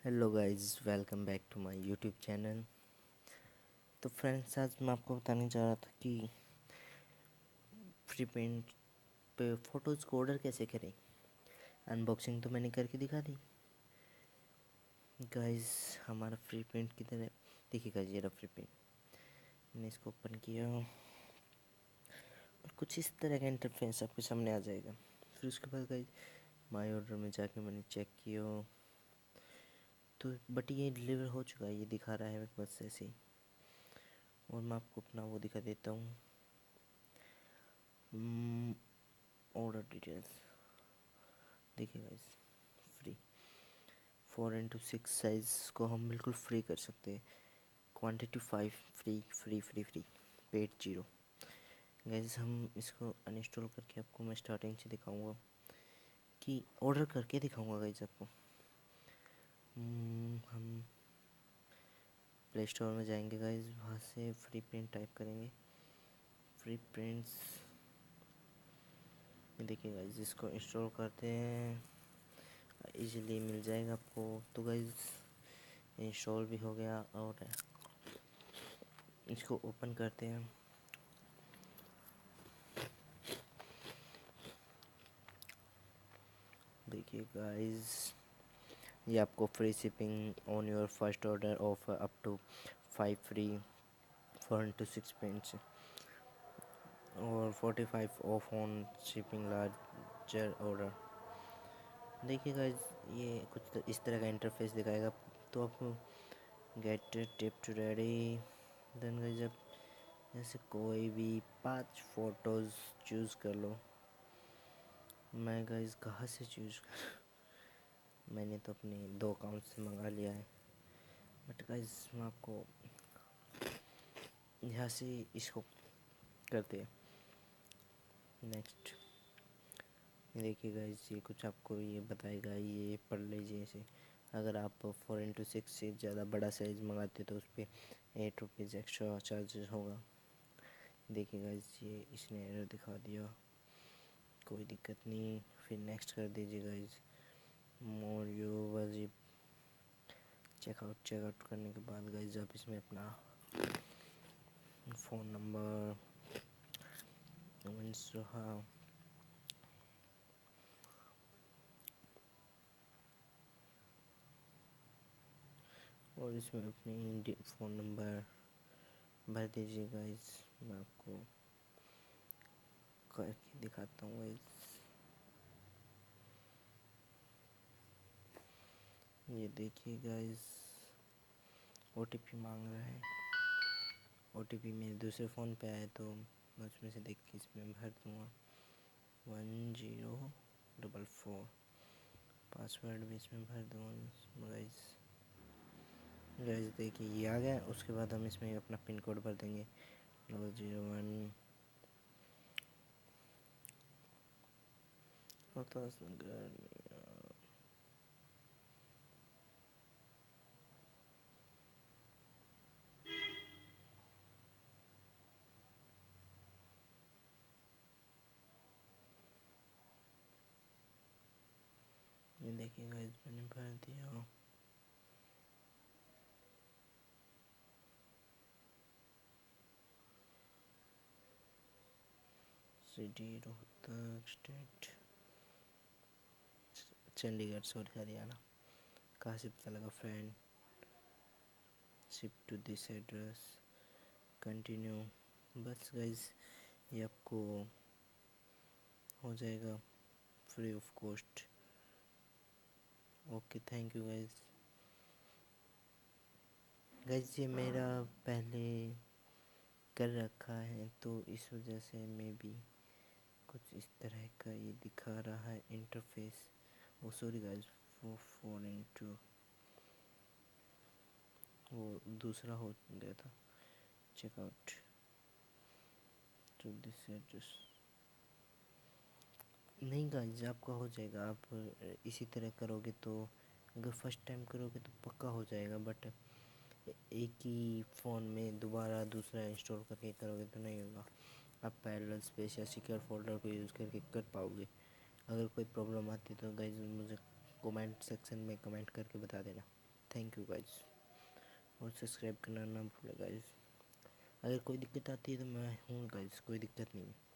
Hello guys, welcome back to my YouTube channel. तो friends, आज मैं आपको बताने जा रहा था कि फ्री प्रिंट पे फ़ोटोज़ को ऑर्डर कैसे करें। अनबॉक्सिंग तो मैंने करके दिखा दी गाइस। हमारा फ्री प्रिंट किधर है? देखिए गाइस, ये रहा फ्री प्रिंट। मैंने इसको ओपन किया और कुछ इस तरह का इंटरफेस आपके सामने आ जाएगा। फिर उसके बाद गाइस, माय ऑर्डर में जाके मैंने चेक किया तो बट ये डिलीवर हो चुका है, ये दिखा रहा है बस ऐसे ही। और मैं आपको अपना वो दिखा देता हूँ, ऑर्डर डिटेल्स। देखिए गाइस, फ्री 4x6 साइज़ को हम बिल्कुल फ्री कर सकते हैं। Quantity 5 free free free free, paid 0। Guys, हम इसको अनइंस्टॉल करके आपको मैं स्टार्टिंग से दिखाऊंगा कि ऑर्डर करके दिखाऊंगा गाइस आपको। हम प्ले स्टोर में जाएंगे गाइस, वहाँ से फ्री प्रिंट टाइप करेंगे। फ्री प्रिंट्स, देखिए गाइस, इसको इंस्टॉल करते हैं, इजीली मिल जाएगा आपको। तो गाइस, इंस्टॉल भी हो गया और इसको ओपन करते हैं। देखिए गाइस, ये आपको free shipping on your first order off up to 5 free 4x6 prints और 45 off on shipping larger order. देखिए गाइस, ये कुछ इस तरह का इंटरफेस दिखाएगा। तो आप get tip to ready, then guys आप जैसे कोई भी 5 फ़ोटोज़ चूज़ कर लो। मैं गाइस कहाँ से चूज़ कर, मैंने तो अपने 2 अकाउंट से मंगा लिया है, बट गाइस मैं आपको यहाँ से इसको करते हैं। नेक्स्ट, देखिए गाइस, ये कुछ आपको ये बताएगा, ये पढ़ लीजिए इसे। अगर आप 4x6 से ज़्यादा बड़ा साइज़ मंगाते तो उस पर ₹8 एक्स्ट्रा चार्जेस होगा। देखिए गाइस, ये इसने एरर दिखा दिया, कोई दिक्कत नहीं। फिर नेक्स्ट कर दीजिए गाइस। मोर यू वाजिब चेकआउट करने के बाद गाइस आप इसमें अपना फ़ोन नंबर और इसमें अपनी फ़ोन नंबर भर दीजिए गाइस। मैं आपको करके दिखाता हूँ गाइस। ये देखिए गाइस, ओटीपी मांग रहा है। ओटीपी मेरे दूसरे फ़ोन पे आया तो मैं उसमें से देख के इसमें भर दूँगा 1044। पासवर्ड भी इसमें भर दूँगा गाइस। गाइस देखिए, ये आ गया। उसके बाद हम इसमें अपना पिन कोड भर देंगे 001। ये देखिए गाइस, मैंने भर दिया। City Rohtak, state Chandigarh, sorry Haryana. कहाँ से पता लगा friend? Ship to this address, continue. बस गाइस, ये आपको हो जाएगा free of cost. Okay, thank you guys. Guys, ये मेरा पहले कर रखा है तो इस वजह से मैं भी कुछ इस तरह का ये दिखा रहा है इंटरफेस। वो सॉरी गाइस, वो 4x2 वो दूसरा हो गया था। Checkout to this address. नहीं गाइस, आपका हो जाएगा। आप इसी तरह करोगे तो, अगर फर्स्ट टाइम करोगे तो पक्का हो जाएगा, बट एक ही फ़ोन में दोबारा दूसरा इंस्टॉल करके करोगे तो नहीं होगा। आप पैरेलल स्पेस या सिक्योर फोल्डर को यूज़ करके कर पाओगे। अगर कोई प्रॉब्लम आती है तो गाइस मुझे कमेंट सेक्शन में कमेंट करके बता देना। थैंक यू गाइज, और सब्सक्राइब करना ना भूले गाइज। अगर कोई दिक्कत आती है तो मैं हूँ गाइज, कोई दिक्कत नहीं है।